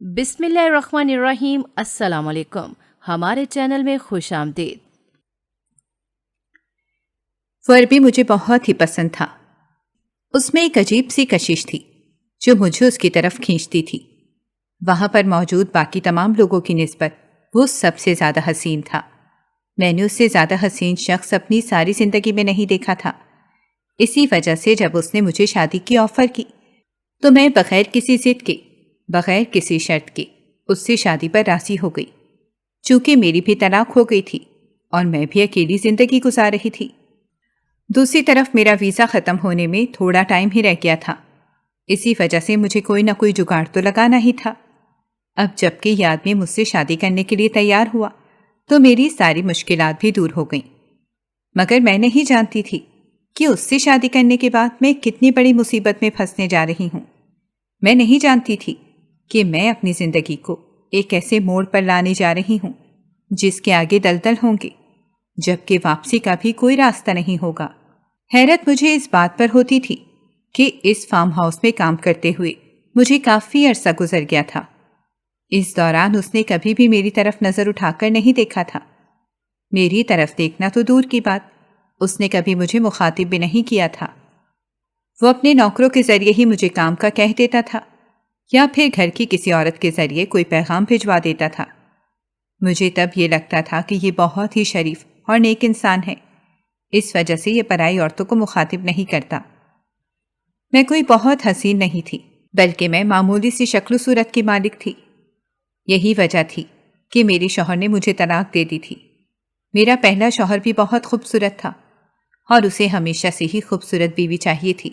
بسم اللہ الرحمن الرحیم۔ السلام علیکم، ہمارے چینل میں خوش آمدید۔ وہ عربی مجھے بہت ہی پسند تھا۔ اس میں ایک عجیب سی کشش تھی جو مجھے اس کی طرف کھینچتی تھی۔ وہاں پر موجود باقی تمام لوگوں کی نسبت وہ سب سے زیادہ حسین تھا۔ میں نے اس سے زیادہ حسین شخص اپنی ساری زندگی میں نہیں دیکھا تھا۔ اسی وجہ سے جب اس نے مجھے شادی کی آفر کی تو میں بغیر کسی ضد کے، بغیر کسی شرط کے اس سے شادی پر راضی ہو گئی۔ چونکہ میری بھی طلاق ہو گئی تھی اور میں بھی اکیلی زندگی گزار رہی تھی۔ دوسری طرف میرا ویزا ختم ہونے میں تھوڑا ٹائم ہی رہ گیا تھا۔ اسی وجہ سے مجھے کوئی نہ کوئی جگاڑ تو لگانا ہی تھا۔ اب جب کہ یہ آدمی مجھ سے شادی کرنے کے لیے تیار ہوا تو میری ساری مشکلات بھی دور ہو گئیں۔ مگر میں نہیں جانتی تھی کہ اس سے شادی کرنے کے بعد میں کتنی بڑی مصیبت میں پھنسنے جا رہی ہوں۔ میں نہیں جانتی تھی کہ میں اپنی زندگی کو ایک ایسے موڑ پر لانے جا رہی ہوں جس کے آگے دلدل ہوں گے، جبکہ واپسی کا بھی کوئی راستہ نہیں ہوگا۔ حیرت مجھے اس بات پر ہوتی تھی کہ اس فارم ہاؤس میں کام کرتے ہوئے مجھے کافی عرصہ گزر گیا تھا۔ اس دوران اس نے کبھی بھی میری طرف نظر اٹھا کر نہیں دیکھا تھا۔ میری طرف دیکھنا تو دور کی بات، اس نے کبھی مجھے مخاطب بھی نہیں کیا تھا۔ وہ اپنے نوکروں کے ذریعے ہی مجھے کام کا کہہ دیتا تھا یا پھر گھر کی کسی عورت کے ذریعے کوئی پیغام بھجوا دیتا تھا۔ مجھے تب یہ لگتا تھا کہ یہ بہت ہی شریف اور نیک انسان ہے، اس وجہ سے یہ پرائی عورتوں کو مخاطب نہیں کرتا۔ میں کوئی بہت حسین نہیں تھی، بلکہ میں معمولی سی شکل و صورت کی مالک تھی۔ یہی وجہ تھی کہ میرے شوہر نے مجھے طلاق دے دی تھی۔ میرا پہلا شوہر بھی بہت خوبصورت تھا اور اسے ہمیشہ سے ہی خوبصورت بیوی چاہیے تھی،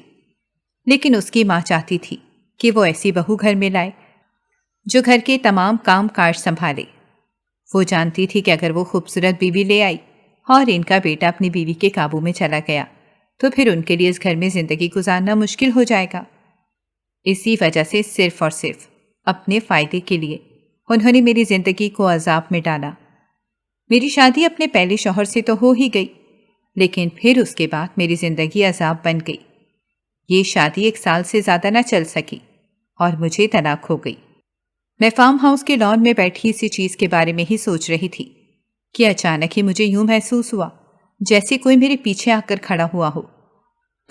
لیکن اس کی ماں چاہتی تھی کہ وہ ایسی بہو گھر میں لائے جو گھر کے تمام کام کاج سنبھالے۔ وہ جانتی تھی کہ اگر وہ خوبصورت بیوی لے آئی اور ان کا بیٹا اپنی بیوی کے قابو میں چلا گیا تو پھر ان کے لیے اس گھر میں زندگی گزارنا مشکل ہو جائے گا۔ اسی وجہ سے صرف اور صرف اپنے فائدے کے لیے انہوں نے میری زندگی کو عذاب میں ڈالا۔ میری شادی اپنے پہلے شوہر سے تو ہو ہی گئی، لیکن پھر اس کے بعد میری زندگی عذاب بن گئی۔ یہ شادی 1 سال سے زیادہ نہ چل سکی اور مجھے طلاق ہو گئی۔ میں فارم ہاؤس کے لان میں بیٹھی اسی چیز کے بارے میں ہی سوچ رہی تھی کہ اچانک ہی مجھے یوں محسوس ہوا جیسے کوئی میرے پیچھے آ کر کھڑا ہوا ہو۔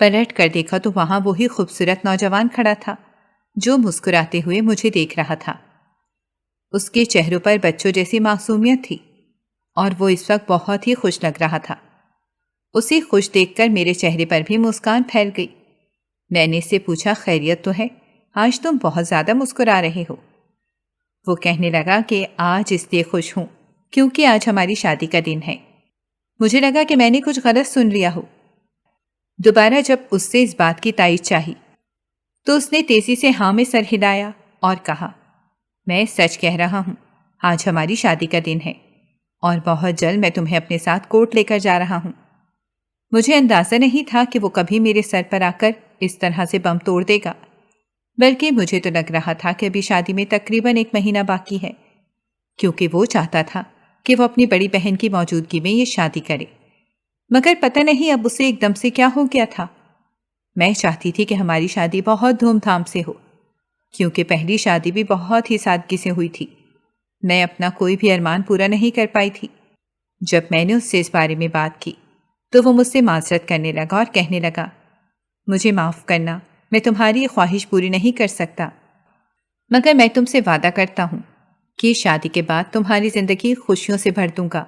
پلٹ کر دیکھا تو وہاں وہی خوبصورت نوجوان کھڑا تھا جو مسکراتے ہوئے مجھے دیکھ رہا تھا۔ اس کے چہروں پر بچوں جیسی معصومیت تھی اور وہ اس وقت بہت ہی خوش لگ رہا تھا۔ اسے خوش دیکھ کر میرے چہرے پر بھی مسکان پھیل گئی۔ میں نے اس سے پوچھا، خیریت تو ہے؟ آج تم بہت زیادہ مسکرا رہے ہو۔ وہ کہنے لگا کہ آج اس لیے خوش ہوں کیونکہ آج ہماری شادی کا دن ہے۔ مجھے لگا کہ میں نے کچھ غلط سن لیا ہو۔ دوبارہ جب اس سے اس بات کی تائید چاہی تو اس نے تیزی سے ہاں میں سر ہلایا اور کہا، میں سچ کہہ رہا ہوں، آج ہماری شادی کا دن ہے اور بہت جلد میں تمہیں اپنے ساتھ کورٹ لے کر جا رہا ہوں۔ مجھے اندازہ نہیں تھا کہ وہ کبھی میرے سر پر آ کر اس طرح سے بم توڑ دے گا، بلکہ مجھے تو لگ رہا تھا کہ ابھی شادی میں تقریباً 1 مہینہ باقی ہے، کیونکہ وہ چاہتا تھا کہ وہ اپنی بڑی بہن کی موجودگی میں یہ شادی کرے۔ مگر پتہ نہیں اب اسے ایک دم سے کیا ہو گیا تھا۔ میں چاہتی تھی کہ ہماری شادی بہت دھوم دھام سے ہو، کیونکہ پہلی شادی بھی بہت ہی سادگی سے ہوئی تھی۔ میں اپنا کوئی بھی ارمان پورا نہیں کر پائی تھی۔ جب میں نے اس سے اس بارے میں بات کی تو وہ مجھ سے معذرت کرنے لگا اور کہنے لگا، مجھے معاف کرنا، میں تمہاری یہ خواہش پوری نہیں کر سکتا، مگر میں تم سے وعدہ کرتا ہوں کہ شادی کے بعد تمہاری زندگی خوشیوں سے بھر دوں گا۔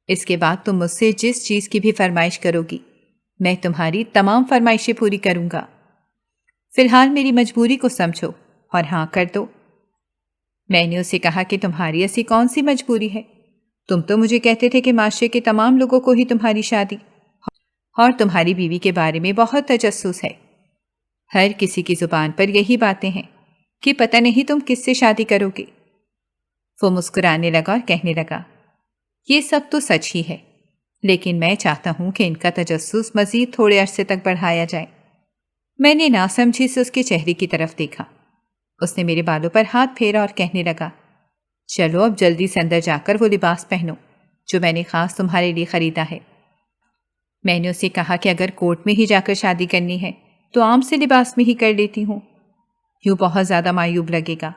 اس کے بعد تم مجھ سے جس چیز کی بھی فرمائش کرو گی میں تمہاری تمام فرمائشیں پوری کروں گا۔ فی الحال میری مجبوری کو سمجھو اور ہاں کر دو۔ میں نے اسے کہا کہ تمہاری ایسی کون سی مجبوری ہے؟ تم تو مجھے کہتے تھے کہ معاشرے کے تمام لوگوں کو ہی تمہاری شادی اور تمہاری بیوی کے بارے میں بہت تجسس ہے۔ ہر کسی کی زبان پر یہی باتیں ہیں کہ پتہ نہیں تم کس سے شادی کرو گے۔ وہ مسکرانے لگا اور کہنے لگا، یہ سب تو سچ ہی ہے، لیکن میں چاہتا ہوں کہ ان کا تجسس مزید تھوڑے عرصے تک بڑھایا جائے۔ میں نے ناسمجھی سے اس کے چہرے کی طرف دیکھا۔ اس نے میرے بالوں پر ہاتھ پھیرا اور کہنے لگا، چلو اب جلدی سے اندر جا کر وہ لباس پہنو جو میں نے خاص تمہارے لیے خریدا ہے۔ میں نے اسے کہا کہ اگر کورٹ میں ہی جا کر شادی کرنی ہے تو عام سے لباس میں ہی کر لیتی ہوں، یوں بہت زیادہ معیوب لگے گا۔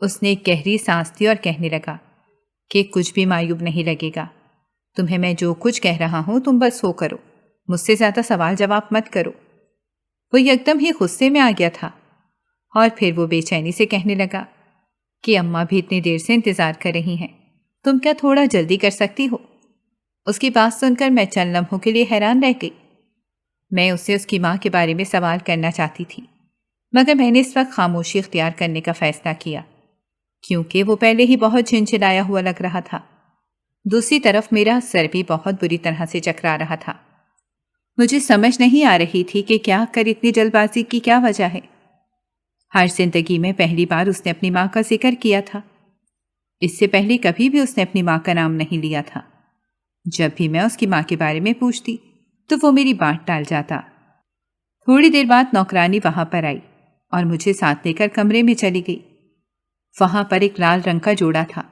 اس نے ایک گہری سانس لی اور کہنے لگا کہ کچھ بھی معیوب نہیں لگے گا. تمہیں میں جو کچھ کہہ رہا ہوں تم بس ہو کرو، مجھ سے زیادہ سوال جواب مت کرو. وہ یکدم ہی غصے میں آ گیا تھا اور پھر وہ بے چینی سے کہنے لگا کہ اماں بھی اتنی دیر سے انتظار کر رہی ہیں، تم کیا تھوڑا جلدی کر سکتی ہو؟ اس کی بات سن کر میں چند لمحوں کے لیے حیران رہ گئی. میں اسے اس کی ماں کے بارے میں سوال کرنا چاہتی تھی، مگر میں نے اس وقت خاموشی اختیار کرنے کا فیصلہ کیا کیونکہ وہ پہلے ہی بہت جھنجھلایا ہوا لگ رہا تھا. دوسری طرف میرا سر بھی بہت بری طرح سے چکرا رہا تھا. مجھے سمجھ نہیں آ رہی تھی کہ کیا کر اتنی جلد بازی کی کیا وجہ ہے. ہر زندگی میں پہلی بار اس نے اپنی ماں کا ذکر کیا تھا. اس سے پہلے کبھی بھی اس نے اپنی ماں کا نام نہیں لیا تھا. جب بھی میں اس کی ماں کے بارے میں پوچھتی تو وہ میری بات ٹال جاتا. تھوڑی دیر بعد نوکرانی وہاں پر آئی اور مجھے ساتھ لے کر کمرے میں چلی گئی. وہاں پر ایک لال رنگ کا جوڑا تھا.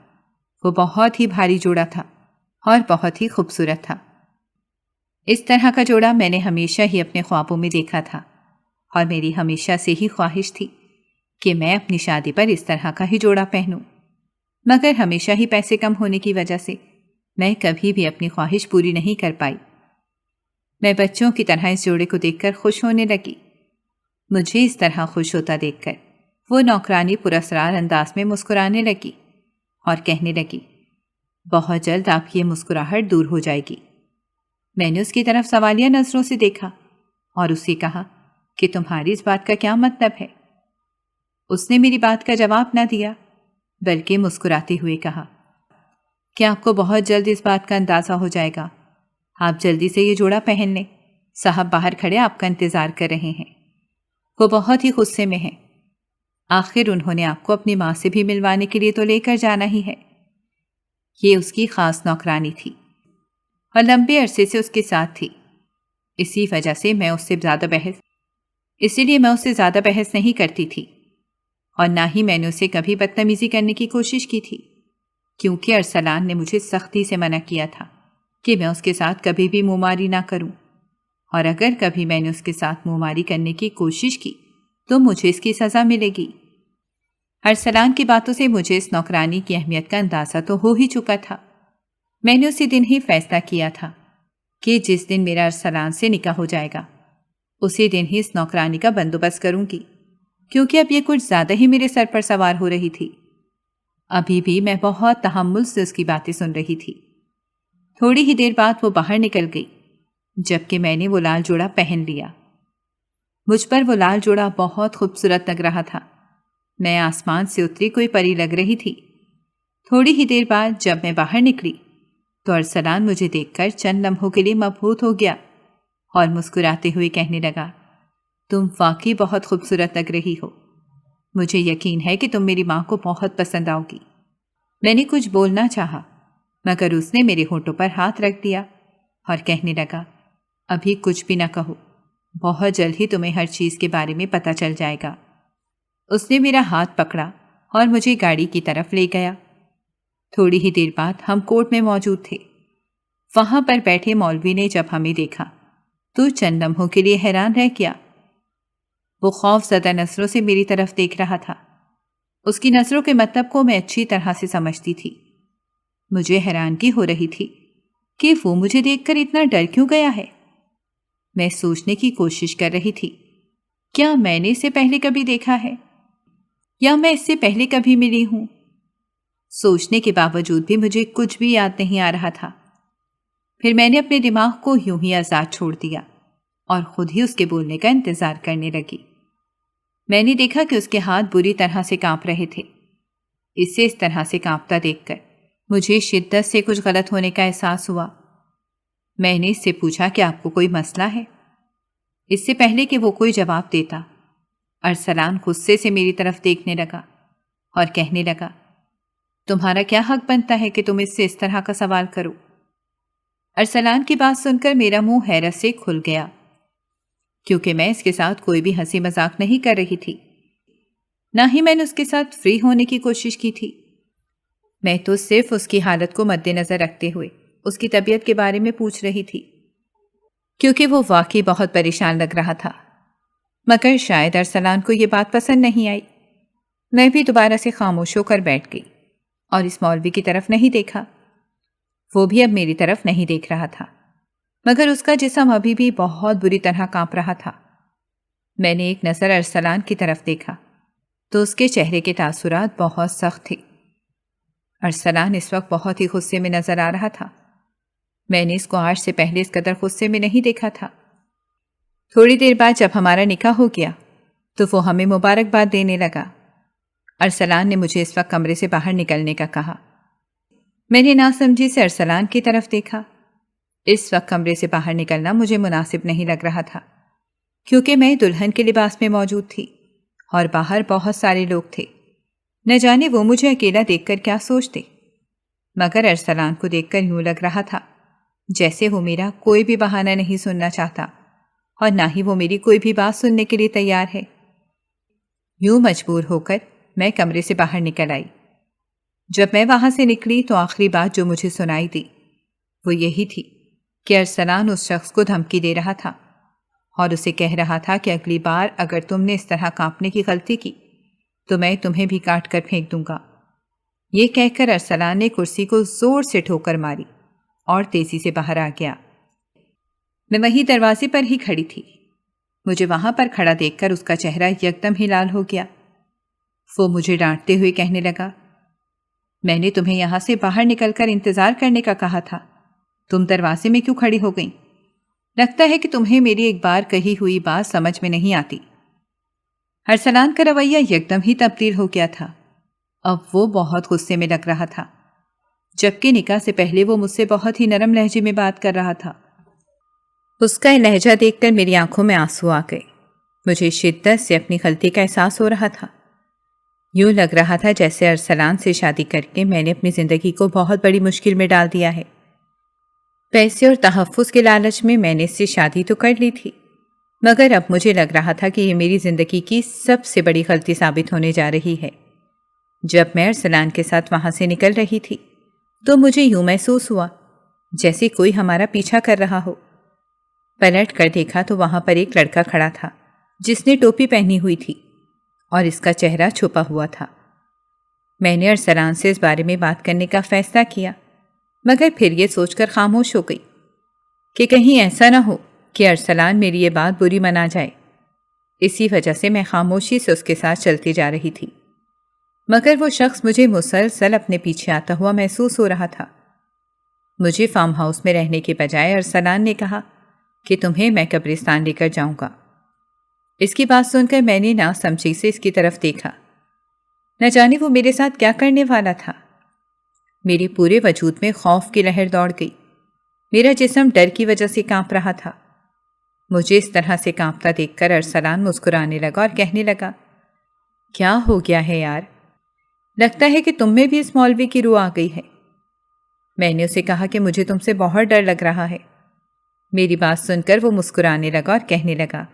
وہ بہت ہی بھاری جوڑا تھا اور بہت ہی خوبصورت تھا. اس طرح کا جوڑا میں نے ہمیشہ ہی اپنے خوابوں میں دیکھا تھا اور میری ہمیشہ سے ہی خواہش تھی کہ میں اپنی شادی پر اس طرح کا ہی جوڑا پہنوں. مگر ہمیشہ ہی پیسے کم ہونے کی وجہ سے میں کبھی بھی اپنی خواہش پوری نہیں کر پائی. میں بچوں کی طرح اس جوڑے کو دیکھ کر خوش ہونے لگی. مجھے اس طرح خوش ہوتا دیکھ کر وہ نوکرانی پراسرار انداز میں مسکرانے لگی اور کہنے لگی بہت جلد آپ کی یہ مسکراہٹ دور ہو جائے گی. میں نے اس کی طرف سوالیہ نظروں سے دیکھا اور اسے کہا کہ تمہاری اس بات کا کیا مطلب ہے؟ اس نے میری بات کا جواب نہ دیا بلکہ مسکراتے ہوئے کہا کہ آپ کو بہت جلد اس بات کا اندازہ ہو جائے گا. آپ جلدی سے یہ جوڑا پہن لیں، صاحب باہر کھڑے آپ کا انتظار کر رہے ہیں. وہ بہت ہی غصے میں ہیں. آخر انہوں نے آپ کو اپنی ماں سے بھی ملوانے کے لیے تو لے کر جانا ہی ہے. یہ اس کی خاص نوکرانی تھی اور لمبے عرصے سے اس کے ساتھ تھی. اسی وجہ سے میں اس سے زیادہ بحث نہیں کرتی تھی اور نہ ہی میں نے اسے کبھی بدتمیزی کرنے کی کوشش کی تھی کیونکہ ارسلان نے مجھے سختی سے منع کیا تھا کہ میں اس کے ساتھ کبھی بھی منہ ماری نہ کروں، اور اگر کبھی میں نے اس کے ساتھ منہ ماری کرنے کی کوشش کی تو مجھے اس کی سزا ملے گی. ارسلان کی باتوں سے مجھے اس نوکرانی کی اہمیت کا اندازہ تو ہو ہی چکا تھا. میں نے اسی دن ہی فیصلہ کیا تھا کہ جس دن میرا ارسلان سے نکاح ہو جائے گا اسی دن ہی اس نوکرانی کا بندوبست کروں گی، کیونکہ اب یہ کچھ زیادہ ہی میرے سر پر سوار ہو رہی تھی. ابھی بھی میں بہت تحمل سے اس کی باتیں سن رہی تھی. تھوڑی ہی دیر بعد وہ باہر نکل گئی جبکہ میں نے وہ لال جوڑا پہن لیا. مجھ پر وہ لال جوڑا بہت خوبصورت لگ رہا تھا. میں آسمان سے اتری کوئی پری لگ رہی تھی. تھوڑی ہی دیر بعد جب میں باہر نکلی تو ارسلان مجھے دیکھ کر چند لمحوں کے لیے مبہوت ہو گیا اور مسکراتے ہوئے کہنے لگا تم واقعی بہت خوبصورت لگ رہی ہو. مجھے یقین ہے کہ تم میری ماں کو بہت پسند آؤ گی. میں نے کچھ بولنا چاہا مگر اس نے میرے ہونٹوں پر ہاتھ رکھ دیا اور کہنے لگا ابھی کچھ بھی نہ کہو، بہت جلد ہی تمہیں ہر چیز کے بارے میں پتہ چل جائے گا. اس نے میرا ہاتھ پکڑا اور مجھے گاڑی کی طرف لے گیا. تھوڑی ہی دیر بعد ہم کورٹ میں موجود تھے. وہاں پر بیٹھے مولوی نے جب ہمیں دیکھا تو چند لمحوں کے لیے حیران رہ گیا. وہ خوف زدہ نظروں سے میری طرف دیکھ رہا تھا. اس کی نظروں کے مطلب کو میں اچھی طرح سے سمجھتی تھی. مجھے حیرانگی ہو رہی تھی کہ وہ مجھے دیکھ کر اتنا ڈر کیوں گیا ہے. میں سوچنے کی کوشش کر رہی تھی کیا میں نے اسے پہلے کبھی دیکھا ہے یا میں اس سے پہلے کبھی ملی ہوں. سوچنے کے باوجود بھی مجھے کچھ بھی یاد نہیں آ رہا تھا. پھر میں نے اپنے دماغ کو یوں ہی آزاد چھوڑ دیا اور خود ہی اس کے بولنے کا انتظار کرنے لگی. میں نے دیکھا کہ اس کے ہاتھ بری طرح سے کانپ رہے تھے. اسے اس طرح سے کانپتا دیکھ کر مجھے شدت سے کچھ غلط ہونے کا احساس ہوا. میں نے اس سے پوچھا کہ آپ کو کوئی مسئلہ ہے؟ اس سے پہلے کہ وہ کوئی جواب دیتا ارسلان غصے سے میری طرف دیکھنے لگا اور کہنے لگا تمہارا کیا حق بنتا ہے کہ تم اس سے اس طرح کا سوال کرو. ارسلان کی بات سن کر میرا منہ حیرت سے کھل گیا کیونکہ میں اس کے ساتھ کوئی بھی ہنسی مذاق نہیں کر رہی تھی، نہ ہی میں نے اس کے ساتھ فری ہونے کی کوشش کی تھی. میں تو صرف اس کی حالت کو مد نظر رکھتے ہوئے اس کی طبیعت کے بارے میں پوچھ رہی تھی کیونکہ وہ واقعی بہت پریشان لگ رہا تھا. مگر شاید ارسلان کو یہ بات پسند نہیں آئی میں بھی دوبارہ سے خاموش ہو کر بیٹھ گئی اور اس مولوی کی طرف نہیں دیکھا۔ وہ بھی اب میری طرف نہیں دیکھ رہا تھا، مگر اس کا جسم ابھی بھی بہت بری طرح کانپ رہا تھا۔ میں نے ایک نظر ارسلان کی طرف دیکھا تو اس کے چہرے کے تاثرات بہت سخت تھے۔ ارسلان اس وقت بہت ہی غصے میں نظر آ رہا تھا۔ میں نے اس کو آج سے پہلے اس قدر غصے میں نہیں دیکھا تھا۔ تھوڑی دیر بعد جب ہمارا نکاح ہو گیا تو وہ ہمیں مبارکباد دینے لگا۔ ارسلان نے مجھے اس وقت کمرے سے باہر نکلنے کا کہا۔ میں نے ناسمجھی سے ارسلان کی طرف دیکھا۔ اس وقت کمرے سے باہر نکلنا مجھے مناسب نہیں لگ رہا تھا، کیونکہ میں دلہن کے لباس میں موجود تھی اور باہر بہت سارے لوگ تھے۔ نہ جانے وہ مجھے اکیلا دیکھ کر کیا سوچتے، مگر ارسلان کو دیکھ کر یوں لگ رہا تھا جیسے وہ میرا کوئی بھی بہانہ نہیں سننا چاہتا اور نہ ہی وہ میری کوئی بھی بات سننے کے لیے تیار ہے۔ یوں مجبور ہو کر میں کمرے سے باہر نکل آئی۔ جب میں وہاں سے نکلی تو آخری بات جو مجھے سنائی دی وہ یہی تھی کہ ارسلان اس شخص کو دھمکی دے رہا تھا اور اسے کہہ رہا تھا کہ اگلی بار اگر تم نے اس طرح کانپنے کی غلطی کی تو میں تمہیں بھی کاٹ کر پھینک دوں گا۔ یہ کہہ کر ارسلان نے کرسی کو زور سے ٹھوکر ماری اور تیزی سے باہر آ گیا۔ میں وہیں دروازے پر ہی کھڑی تھی۔ مجھے وہاں پر کھڑا دیکھ کر اس کا چہرہ یکدم ہی لال ہو گیا۔ وہ مجھے ڈانٹتے ہوئے کہنے لگا، میں نے تمہیں یہاں سے باہر نکل کر انتظار کرنے کا کہا تھا، تم دروازے میں کیوں کھڑی ہو گئیں؟ لگتا ہے کہ تمہیں میری ایک بار کہی ہوئی بات سمجھ میں نہیں آتی۔ ارسلان کا رویہ یکدم ہی تبدیل ہو گیا تھا۔ اب وہ بہت غصے میں لگ رہا تھا، جبکہ نکاح سے پہلے وہ مجھ سے بہت ہی نرم لہجے میں بات کر رہا تھا۔ اس کا لہجہ دیکھ کر میری آنکھوں میں آنسو آ گئے۔ مجھے شدت سے اپنی غلطی کا احساس ہو رہا تھا۔ یوں لگ رہا تھا جیسے ارسلان سے شادی کر کے میں نے اپنی زندگی کو بہت بڑی مشکل میں ڈال دیا ہے۔ پیسے اور تحفظ کے لالچ میں نے اس سے شادی تو کر لی تھی، مگر اب مجھے لگ رہا تھا کہ یہ میری زندگی کی سب سے بڑی غلطی ثابت ہونے جا رہی ہے۔ جب میں ارسلان کے ساتھ وہاں سے نکل رہی تھی تو مجھے یوں محسوس ہوا جیسے کوئی ہمارا پیچھا کر رہا ہو۔ پلٹ کر دیکھا تو وہاں پر ایک لڑکا کھڑا تھا جس نے ٹوپی پہنی ہوئی تھی اور اس کا چہرہ چھپا ہوا تھا۔ میں نے ارسلان سے اس بارے میں بات کرنے کا فیصلہ کیا، مگر پھر یہ سوچ کر خاموش ہو گئی کہ کہیں ایسا نہ ہو کہ ارسلان میری یہ بات بری منا جائے۔ اسی وجہ سے میں خاموشی سے اس کے ساتھ چلتی جا رہی تھی، مگر وہ شخص مجھے مسلسل اپنے پیچھے آتا ہوا محسوس ہو رہا تھا۔ مجھے فارم ہاؤس میں رہنے کے بجائے ارسلان نے کہا کہ تمہیں میں قبرستان لے کر جاؤں گا۔ اس کی بات سن کر میں نے ناسمجھی سے اس کی طرف دیکھا۔ نہ جانے وہ میرے ساتھ کیا کرنے والا تھا۔ میرے پورے وجود میں خوف کی لہر دوڑ گئی۔ میرا جسم ڈر کی وجہ سے کانپ رہا تھا۔ مجھے اس طرح سے کانپتا دیکھ کر ارسلان مسکرانے لگا اور کہنے لگا، کیا ہو گیا ہے یار؟ لگتا ہے کہ تم میں بھی اس مولوی کی روح آ گئی ہے۔ میں نے اسے کہا کہ مجھے تم سے بہت ڈر لگ رہا ہے۔ میری بات سن کر وہ مسکرانے لگا اور کہنے لگا،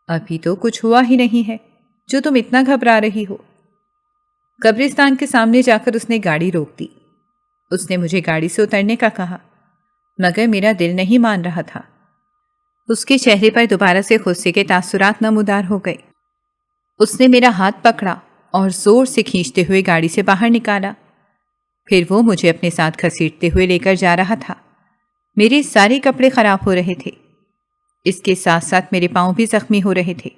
ابھی تو کچھ ہوا ہی نہیں ہے جو تم اتنا گھبرا رہی ہو۔ قبرستان کے سامنے جا کر اس نے گاڑی روک دی۔ اس نے مجھے گاڑی سے اترنے کا کہا، مگر میرا دل نہیں مان رہا تھا۔ اس کے چہرے پر دوبارہ سے غصے کے تاثرات نمودار ہو گئے۔ اس نے میرا ہاتھ پکڑا اور زور سے کھینچتے ہوئے گاڑی سے باہر نکالا۔ پھر وہ مجھے اپنے ساتھ گھسیٹتے ہوئے لے کر جا رہا تھا۔ میرے سارے کپڑے خراب ہو رہے تھے، اس کے ساتھ ساتھ میرے پاؤں بھی زخمی ہو رہے تھے،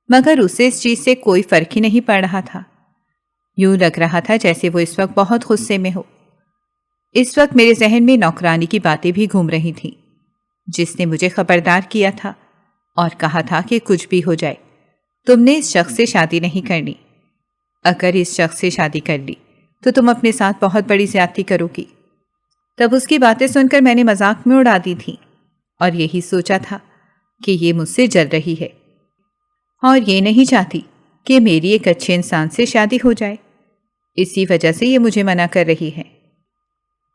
مگر اسے اس چیز سے کوئی فرق ہی نہیں پڑ رہا تھا۔ یوں لگ رہا تھا جیسے وہ اس وقت بہت غصے میں ہو۔ اس وقت میرے ذہن میں نوکرانی کی باتیں بھی گھوم رہی تھیں، جس نے مجھے خبردار کیا تھا اور کہا تھا کہ کچھ بھی ہو جائے تم نے اس شخص سے شادی نہیں کرنی۔ اگر اس شخص سے شادی کر لی تو تم اپنے ساتھ بہت بڑی زیادتی کرو گی۔ تب اس کی باتیں سن کر میں نے مذاق میں اڑا دی تھی اور یہی سوچا تھا کہ یہ مجھ سے جل رہی ہے اور یہ نہیں چاہتی کہ میری ایک اچھے انسان سے شادی ہو جائے، اسی وجہ سے یہ مجھے منع کر رہی ہے۔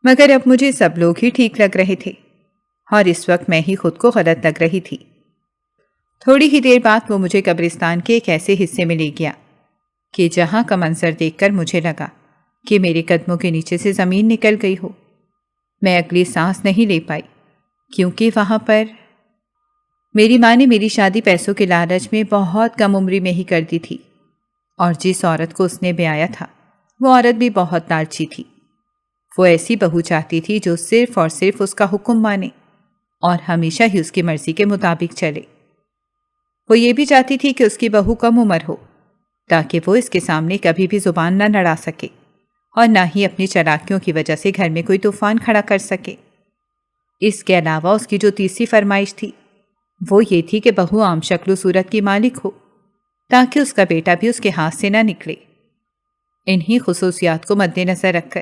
مگر اب مجھے سب لوگ ہی ٹھیک لگ رہے تھے اور اس وقت میں ہی خود کو غلط لگ رہی تھی۔ تھوڑی ہی دیر بعد وہ مجھے قبرستان کے ایک ایسے حصے میں لے گیا کہ جہاں کا منظر دیکھ کر مجھے لگا کہ میرے قدموں کے نیچے سے زمین نکل گئی ہو۔ میں اگلی سانس نہیں لے پائی، کیونکہ وہاں پر میری ماں نے میری شادی پیسوں کے لالچ میں بہت کم عمری میں ہی کر دی تھی اور جس عورت کو اس نے بیایا تھا وہ عورت بھی بہت لالچی تھی۔ وہ ایسی بہو چاہتی تھی جو صرف اور صرف اس کا حکم مانے اور ہمیشہ ہی اس کی مرضی کے مطابق چلے۔ وہ یہ بھی چاہتی تھی کہ اس کی بہو کم عمر ہو تاکہ وہ اس کے سامنے کبھی بھی زبان نہ لڑا سکے اور نہ ہی اپنی چالاکیوں کی وجہ سے گھر میں کوئی طوفان کھڑا کر سکے۔ اس کے علاوہ اس کی جو تیسری فرمائش تھی وہ یہ تھی کہ بہو عام شکل و صورت کی مالک ہو تاکہ اس کا بیٹا بھی اس کے ہاتھ سے نہ نکلے۔ انہی خصوصیات کو مد نظر رکھ کر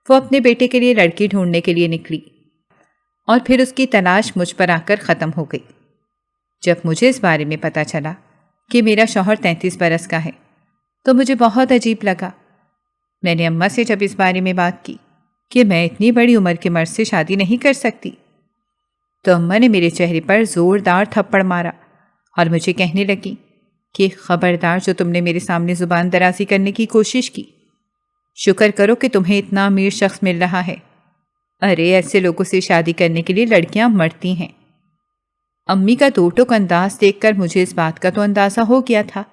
وہ اپنے بیٹے کے لیے لڑکی ڈھونڈنے کے لیے نکلی اور پھر اس کی تلاش مجھ پر آ کر ختم ہو گئی۔ جب مجھے اس بارے میں پتہ چلا کہ میرا شوہر 33 برس کا ہے تو مجھے بہت عجیب لگا۔ میں نے اماں سے جب اس بارے میں بات کی کہ میں اتنی بڑی عمر کے مرد سے شادی نہیں کر سکتی تو اماں نے میرے چہرے پر زوردار تھپڑ مارا اور مجھے کہنے لگی کہ خبردار جو تم نے میرے سامنے زبان درازی کرنے کی کوشش کی، شکر کرو کہ تمہیں اتنا امیر شخص مل رہا ہے۔ ارے ایسے لوگوں سے شادی کرنے کے لیے لڑکیاں مرتی ہیں۔ امی کا دو ٹوک انداز دیکھ کر مجھے اس بات کا تو اندازہ ہو گیا تھا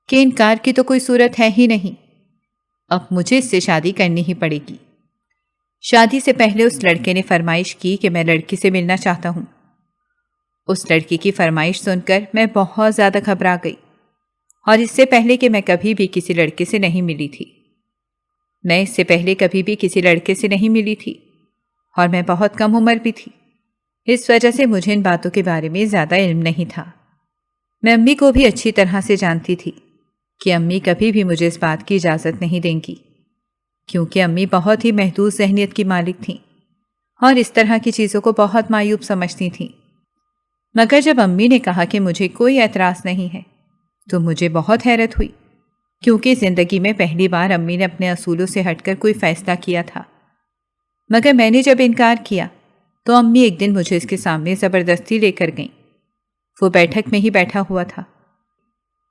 کہ انکار کی تو کوئی صورت ہے ہی نہیں۔ اب مجھے اس سے شادی کرنی ہی پڑے گی۔ شادی سے پہلے اس لڑکے نے فرمائش کی کہ میں لڑکی سے ملنا چاہتا ہوں۔ اس لڑکی کی فرمائش سن کر میں بہت زیادہ گھبرا گئی، اور اس سے پہلے کہ میں کبھی بھی کسی لڑکے سے نہیں ملی تھی۔ میں اس سے پہلے کبھی بھی کسی لڑکے سے نہیں ملی تھی اور میں بہت کم عمر بھی تھی، اس وجہ سے مجھے ان باتوں کے بارے میں زیادہ علم نہیں تھا۔ میں امی کو بھی اچھی طرح سے جانتی تھی کہ امی کبھی بھی مجھے اس بات کی اجازت نہیں دیں گی، کیونکہ امی بہت ہی محدود ذہنیت کی مالک تھیں اور اس طرح کی چیزوں کو بہت معیوب سمجھتی تھیں۔ مگر جب امی نے کہا کہ مجھے کوئی اعتراض نہیں ہے تو مجھے بہت حیرت ہوئی، کیونکہ زندگی میں پہلی بار امی نے اپنے اصولوں سے ہٹ کر کوئی فیصلہ کیا تھا۔ مگر میں نے جب انکار کیا تو امی ایک دن مجھے اس کے سامنے زبردستی لے کر گئیں۔ وہ بیٹھک میں ہی بیٹھا ہوا تھا۔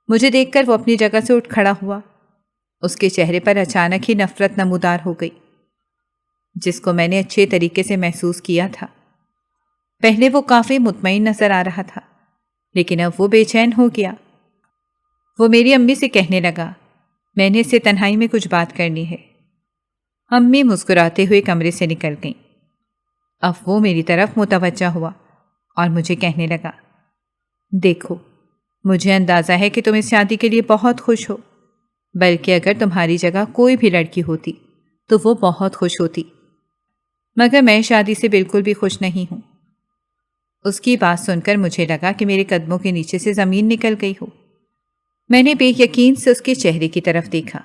مجھے دیکھ کر وہ اپنی جگہ سے اٹھ کھڑا ہوا۔ اس کے چہرے پر اچانک ہی نفرت نمودار ہو گئی، جس کو میں نے اچھے طریقے سے محسوس کیا تھا۔ پہلے وہ کافی مطمئن نظر آ رہا تھا، لیکن اب وہ بے چین ہو گیا۔ وہ میری امی سے کہنے لگا، میں نے اس سے تنہائی میں کچھ بات کرنی ہے۔ امی مسکراتے ہوئے کمرے سے نکل گئیں۔ اب وہ میری طرف متوجہ ہوا اور مجھے کہنے لگا، دیکھو، مجھے اندازہ ہے کہ تم اس شادی کے لیے بہت خوش ہو، بلکہ اگر تمہاری جگہ کوئی بھی لڑکی ہوتی تو وہ بہت خوش ہوتی، مگر میں شادی سے بالکل بھی خوش نہیں ہوں۔ اس کی بات سن کر مجھے لگا کہ میرے قدموں کے نیچے سے زمین نکل گئی ہو۔ میں نے بے یقین سے اس کے چہرے کی طرف دیکھا،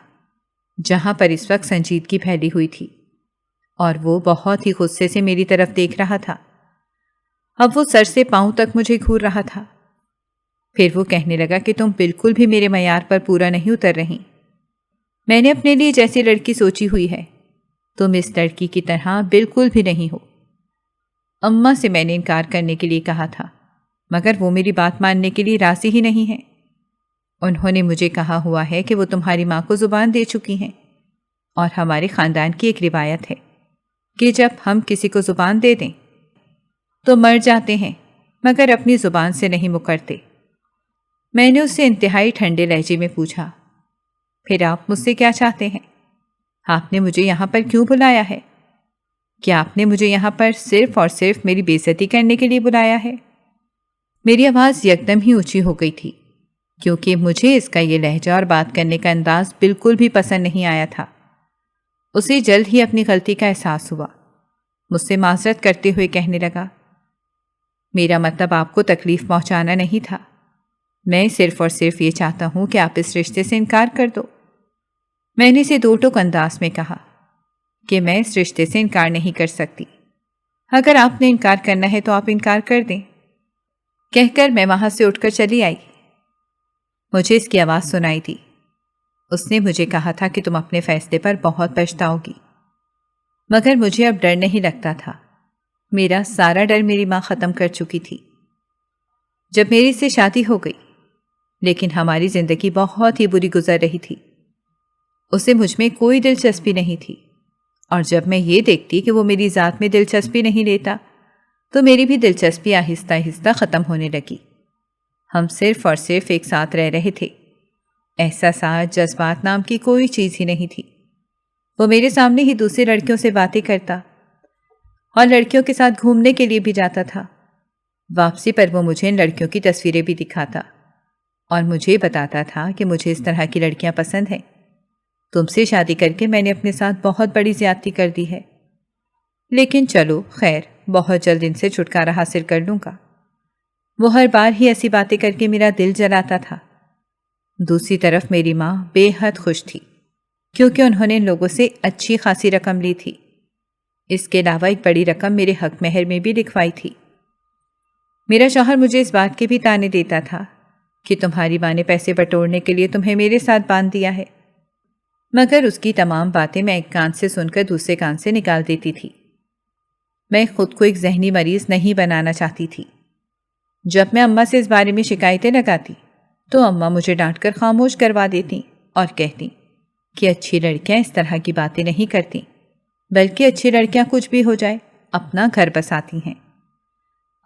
جہاں پر اس وقت سنجیدگی پھیلی ہوئی تھی، اور وہ بہت ہی غصے سے میری طرف دیکھ رہا تھا۔ اب وہ سر سے پاؤں تک مجھے گھور رہا تھا۔ پھر وہ کہنے لگا کہ تم بالکل بھی میرے معیار پر پورا نہیں اتر رہی۔ میں نے اپنے لیے جیسی لڑکی سوچی ہوئی ہے، تم اس لڑکی کی طرح بالکل بھی نہیں ہو۔ اماں سے میں نے انکار کرنے کے لیے کہا تھا، مگر وہ میری بات ماننے کے لیے راضی ہی نہیں ہے۔ انہوں نے مجھے کہا ہوا ہے کہ وہ تمہاری ماں کو زبان دے چکی ہیں، اور ہمارے خاندان کی ایک روایت ہے کہ جب ہم کسی کو زبان دے دیں تو مر جاتے ہیں، مگر اپنی زبان سے نہیں مکرتے۔ میں نے اس سے انتہائی ٹھنڈے لہجے میں پوچھا، پھر آپ مجھ سے کیا چاہتے ہیں؟ آپ نے مجھے یہاں پر کیوں بلایا ہے؟ کیا آپ نے مجھے یہاں پر صرف اور صرف میری بے عزتی کرنے کے لیے بلایا ہے؟ میری آواز یکدم ہی اونچی ہو گئی تھی، کیونکہ مجھے اس کا یہ لہجہ اور بات کرنے کا انداز بالکل بھی پسند نہیں آیا تھا۔ اسے جلد ہی اپنی غلطی کا احساس ہوا۔ مجھ سے معذرت کرتے ہوئے کہنے لگا، میرا مطلب آپ کو تکلیف پہنچانا نہیں تھا، میں صرف اور صرف یہ چاہتا ہوں کہ آپ اس رشتے سے انکار کر دو۔ میں نے اسے دو ٹوک انداز میں کہا کہ میں اس رشتے سے انکار نہیں کر سکتی، اگر آپ نے انکار کرنا ہے تو آپ انکار کر دیں۔ کہہ کر میں وہاں سے اٹھ کر چلی آئی۔ مجھے اس کی آواز سنائی تھی۔ اس نے مجھے کہا تھا کہ تم اپنے فیصلے پر بہت پچھتاؤ گی، مگر مجھے اب ڈر نہیں لگتا تھا۔ میرا سارا ڈر میری ماں ختم کر چکی تھی۔ جب میری سے شادی ہو گئی، لیکن ہماری زندگی بہت ہی بری گزر رہی تھی۔ اسے مجھ میں کوئی دلچسپی نہیں تھی، اور جب میں یہ دیکھتی کہ وہ میری ذات میں دلچسپی نہیں لیتا تو میری بھی دلچسپی آہستہ آہستہ ختم ہونے لگی۔ ہم صرف اور صرف ایک ساتھ رہ رہے تھے، احساسات جذبات نام کی کوئی چیز ہی نہیں تھی۔ وہ میرے سامنے ہی دوسری لڑکیوں سے باتیں کرتا اور لڑکیوں کے ساتھ گھومنے کے لیے بھی جاتا تھا۔ واپسی پر وہ مجھے ان لڑکیوں کی تصویریں بھی دکھاتا اور مجھے بتاتا تھا کہ مجھے اس طرح کی لڑکیاں پسند ہیں۔ تم سے شادی کر کے میں نے اپنے ساتھ بہت بڑی زیادتی کر دی ہے، لیکن چلو خیر، بہت جلد ان سے چھٹکارا حاصل کر لوں گا۔ وہ ہر بار ہی ایسی باتیں کر کے میرا دل جلاتا تھا۔ دوسری طرف میری ماں بے حد خوش تھی، کیونکہ انہوں نے ان لوگوں سے اچھی خاصی رقم لی تھی۔ اس کے علاوہ ایک بڑی رقم میرے حق مہر میں بھی لکھوائی تھی۔ میرا شوہر مجھے اس بات کے بھی تانے دیتا تھا کہ تمہاری ماں نے پیسے بٹورنے کے لیے تمہیں میرے ساتھ باندھ دیا ہے، مگر اس کی تمام باتیں میں ایک کان سے سن کر دوسرے کان سے نکال دیتی تھی۔ میں خود کو ایک ذہنی مریض نہیں بنانا چاہتی تھی۔ جب میں اماں سے اس بارے میں شکایتیں لگاتی تو اماں مجھے ڈانٹ کر خاموش کروا دیتی اور کہتی کہ اچھی لڑکیاں اس طرح کی باتیں نہیں کرتی، بلکہ اچھی لڑکیاں کچھ بھی ہو جائے اپنا گھر بساتی ہیں۔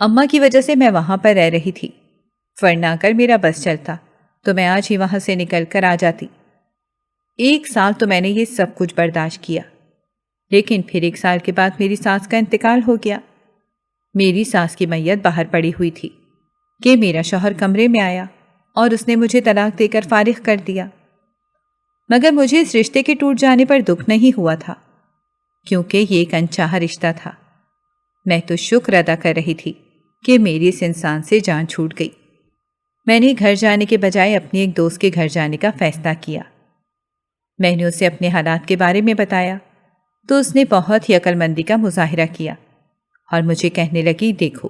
اماں کی وجہ سے میں وہاں پر رہ رہی تھی، ورنہ اگر میرا بس چلتا تو میں آج ہی وہاں سے نکل کر آ جاتی۔ 1 سال تو میں نے یہ سب کچھ برداشت کیا، لیکن پھر 1 سال کے بعد میری ساس کا انتقال ہو گیا۔ میری ساس کی میت باہر پڑی ہوئی تھی کہ میرا شوہر کمرے میں آیا اور اس نے مجھے طلاق دے کر فارغ کر دیا۔ مگر مجھے اس رشتے کے ٹوٹ جانے پر دکھ نہیں ہوا تھا، کیونکہ یہ ایک انچاہا رشتہ تھا۔ میں تو شکر ادا کر رہی تھی کہ میری اس انسان سے جان چھوٹ گئی۔ میں نے گھر جانے کے بجائے اپنی ایک دوست کے گھر جانے کا فیصلہ کیا۔ میں نے اسے اپنے حالات کے بارے میں بتایا تو اس نے بہت ہی عقل مندی کا مظاہرہ کیا اور مجھے کہنے لگی، دیکھو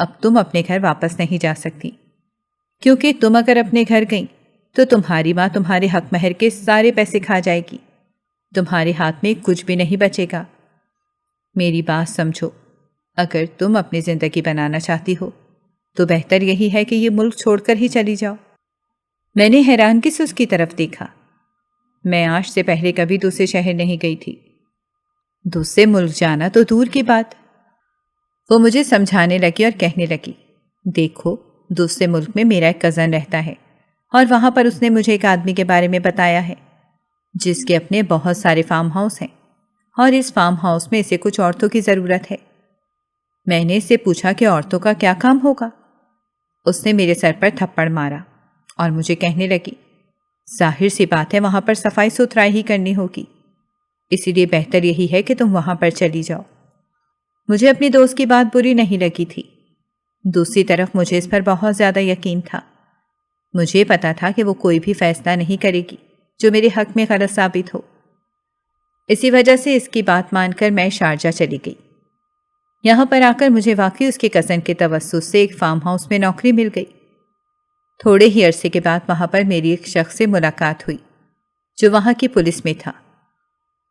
اب تم اپنے گھر واپس نہیں جا سکتی، کیونکہ تم اگر اپنے گھر گئیں تو تمہاری ماں تمہارے حق مہر کے سارے پیسے کھا جائے گی، تمہارے ہاتھ میں کچھ بھی نہیں بچے گا۔ میری بات سمجھو، اگر تم اپنی زندگی بنانا چاہتی ہو تو بہتر یہی ہے کہ یہ ملک چھوڑ کر ہی چلی جاؤ۔ میں نے حیرانگی سے اس کی طرف دیکھا۔ میں آج سے پہلے کبھی دوسرے شہر نہیں گئی تھی، دوسرے ملک جانا تو دور کی بات۔ وہ مجھے سمجھانے لگی اور کہنے لگی، دیکھو دوسرے ملک میں میرا ایک کزن رہتا ہے اور وہاں پر اس نے مجھے ایک آدمی کے بارے میں بتایا ہے جس کے اپنے بہت سارے فارم ہاؤس ہیں، اور اس فارم ہاؤس میں اسے کچھ عورتوں کی ضرورت ہے۔ میں نے اس سے پوچھا کہ عورتوں کا کیا کام ہوگا؟ اس نے میرے سر پر تھپڑ مارا اور مجھے کہنے لگی، ظاہر سی بات ہے وہاں پر صفائی ستھرائی ہی کرنی ہوگی، اسی لیے بہتر یہی ہے کہ تم وہاں پر چلی جاؤ۔ مجھے اپنی دوست کی بات بری نہیں لگی تھی، دوسری طرف مجھے اس پر بہت زیادہ یقین تھا۔ مجھے پتا تھا کہ وہ کوئی بھی فیصلہ نہیں کرے گی جو میرے حق میں غلط ثابت ہو۔ اسی وجہ سے اس کی بات مان کر میں شارجہ چلی گئی۔ یہاں پر آ کر مجھے واقعی اس کے کزن کے توسط سے ایک فارم ہاؤس میں نوکری مل گئی۔ تھوڑے ہی عرصے کے بعد وہاں پر میری ایک شخص سے ملاقات ہوئی جو وہاں کی پولیس میں تھا۔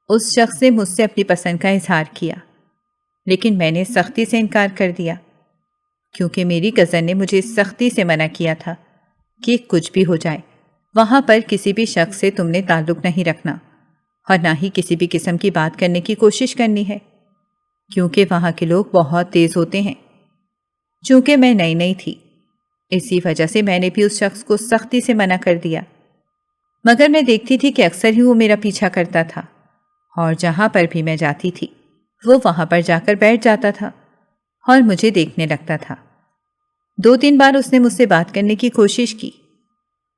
اس شخص نے مجھ سے اپنی پسند کا اظہار کیا، لیکن میں نے سختی سے انکار کر دیا، کیونکہ میری کزن نے مجھے سختی سے منع کیا تھا کہ کچھ بھی ہو جائے وہاں پر کسی بھی شخص سے تم نے تعلق نہیں رکھنا اور نہ ہی کسی بھی قسم کی بات کرنے کی کوشش کرنی ہے، کیونکہ وہاں کے لوگ بہت تیز ہوتے ہیں۔ چونکہ میں نئی نئی تھی، اسی وجہ سے میں نے بھی اس شخص کو سختی سے منع کر دیا، مگر میں دیکھتی تھی کہ اکثر ہی وہ میرا پیچھا کرتا تھا اور جہاں پر بھی میں جاتی تھی وہ وہاں پر جا کر بیٹھ جاتا تھا اور مجھے دیکھنے لگتا تھا۔ 2-3 بار اس نے مجھ سے بات کرنے کی کوشش کی۔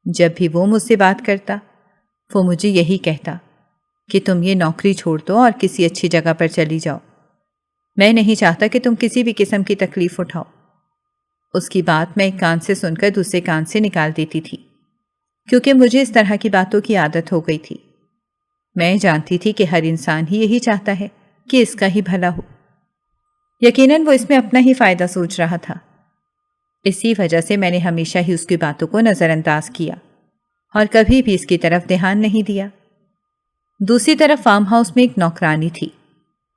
جب بھی وہ مجھ سے بات کرتا وہ مجھے یہی کہتا کہ تم یہ نوکری چھوڑ دو اور کسی اچھی جگہ پر چلی جاؤ، میں نہیں چاہتا کہ تم کسی بھی قسم کی تکلیف اٹھاؤ۔ اس کی بات میں ایک کان سے سن کر دوسرے کان سے نکال دیتی تھی، کیونکہ مجھے اس طرح کی باتوں کی عادت ہو گئی تھی۔ میں جانتی تھی کہ ہر انسان ہی یہی چاہتا ہے کہ اس کا ہی بھلا ہو۔ یقیناً وہ اس میں اپنا ہی فائدہ سوچ رہا تھا، اسی وجہ سے میں نے ہمیشہ ہی اس کی باتوں کو نظر انداز کیا اور کبھی بھی اس کی طرف دھیان نہیں دیا۔ دوسری طرف فارم ہاؤس میں ایک نوکرانی تھی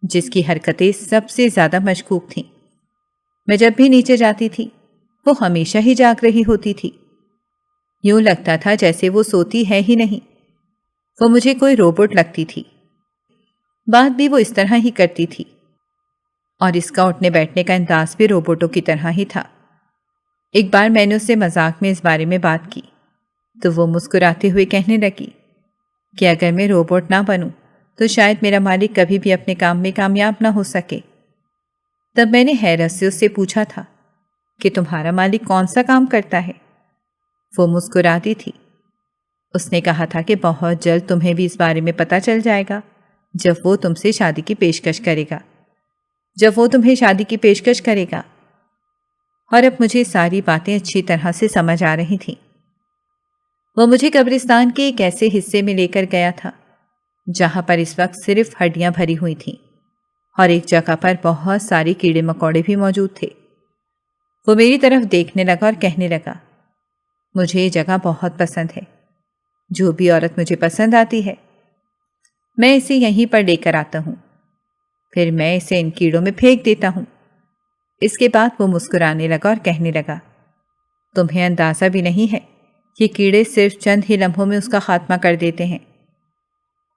جس کی حرکتیں سب سے زیادہ مشکوک تھیں۔ میں جب بھی نیچے جاتی تھی وہ ہمیشہ ہی جاگ رہی ہوتی تھی، یوں لگتا تھا جیسے وہ سوتی ہے ہی نہیں۔ وہ مجھے کوئی روبوٹ لگتی تھی، بات بھی وہ اس طرح ہی کرتی تھی اور اس کا اٹھنے بیٹھنے کا انداز بھی روبوٹوں کی طرح ہی تھا۔ ایک بار میں نے اس سے مذاق میں اس بارے میں بات کی تو وہ مسکراتے ہوئے کہنے لگی کہ اگر میں روبوٹ نہ بنوں تو شاید میرا مالک کبھی بھی اپنے کام میں کامیاب نہ ہو سکے۔ تب میں نے حیرت سے اس سے پوچھا تھا کہ تمہارا مالک کون سا کام کرتا ہے؟ وہ مسکراتی تھی۔ اس نے کہا تھا کہ بہت جلد تمہیں بھی اس بارے میں پتہ چل جائے گا جب وہ تم سے شادی کی پیشکش کرے گا، جب وہ تمہیں شادی کی پیشکش کرے گا۔ اور اب مجھے ساری باتیں اچھی طرح سے سمجھ آ رہی تھیں۔ وہ مجھے قبرستان کے ایک ایسے حصے میں لے کر گیا تھا جہاں پر اس وقت صرف ہڈیاں بھری ہوئی تھیں، اور ایک جگہ پر بہت سارے کیڑے مکوڑے بھی موجود تھے۔ وہ میری طرف دیکھنے لگا اور کہنے لگا، مجھے یہ جگہ بہت پسند ہے۔ جو بھی عورت مجھے پسند آتی ہے میں اسے یہیں پر لے کر آتا ہوں، پھر میں اسے ان کیڑوں میں پھینک دیتا ہوں۔ اس کے بعد وہ مسکرانے لگا اور کہنے لگا، تمہیں اندازہ بھی نہیں ہے یہ کیڑے صرف چند ہی لمحوں میں اس کا خاتمہ کر دیتے ہیں۔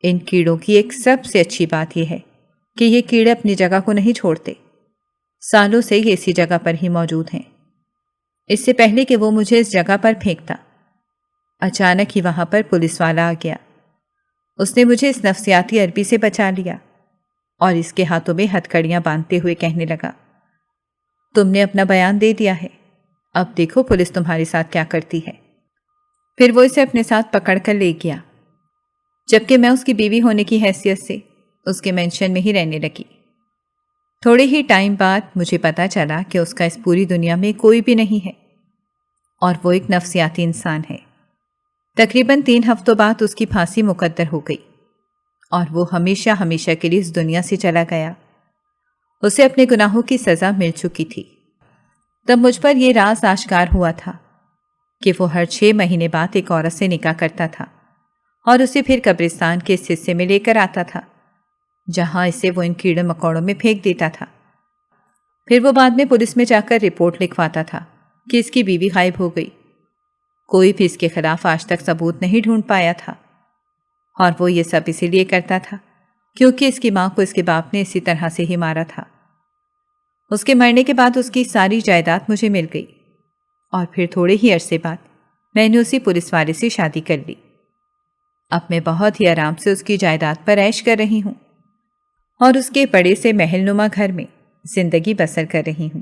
ان کیڑوں کی ایک سب سے اچھی بات یہ ہے کہ یہ کیڑے اپنی جگہ کو نہیں چھوڑتے، سالوں سے یہ اسی جگہ پر ہی موجود ہیں۔ اس سے پہلے کہ وہ مجھے اس جگہ پر پھینکتا، اچانک ہی وہاں پر پولیس والا آ گیا۔ اس نے مجھے اس نفسیاتی عربی سے بچا لیا اور اس کے ہاتھوں میں ہتھکڑیاں باندھتے ہوئے کہنے لگا، تم نے اپنا بیان دے دیا ہے، اب دیکھو پولیس تمہارے ساتھ کیا کرتی ہے۔ پھر وہ اسے اپنے ساتھ پکڑ کر لے گیا، جبکہ میں اس کی بیوی ہونے کی حیثیت سے اس کے مینشن میں ہی رہنے لگی۔ تھوڑے ہی ٹائم بعد مجھے پتا چلا کہ اس کا اس پوری دنیا میں کوئی بھی نہیں ہے اور وہ ایک نفسیاتی انسان ہے۔ تقریباً 3 ہفتوں بعد اس کی پھانسی مقرر ہو گئی اور وہ ہمیشہ ہمیشہ کے لیے اس دنیا سے چلا گیا۔ اسے اپنے گناہوں کی سزا مل چکی تھی۔ تب مجھ پر یہ راز آشکار ہوا تھا کہ وہ ہر 6 مہینے بعد ایک عورت سے نکاح کرتا تھا اور اسے پھر قبرستان کے اس حصے میں لے کر آتا تھا جہاں اسے وہ ان کیڑے مکوڑوں میں پھینک دیتا تھا۔ پھر وہ بعد میں پولیس میں جا کر رپورٹ لکھواتا تھا کہ اس کی بیوی غائب ہو گئی۔ کوئی بھی اس کے خلاف آج تک ثبوت نہیں ڈھونڈ پایا تھا، اور وہ یہ سب اسی لیے کرتا تھا کیونکہ اس کی ماں کو اس کے باپ نے اسی طرح سے ہی مارا تھا۔ اس کے مرنے کے بعد اس کی ساری جائیداد مجھے مل گئی، اور پھر تھوڑے ہی عرصے بعد میں نے اسی پولیس والے سے شادی کر لی۔ اب میں بہت ہی آرام سے اس کی جائیداد پر عیش کر رہی ہوں اور اس کے بڑے سے محل نما گھر میں زندگی بسر کر رہی ہوں۔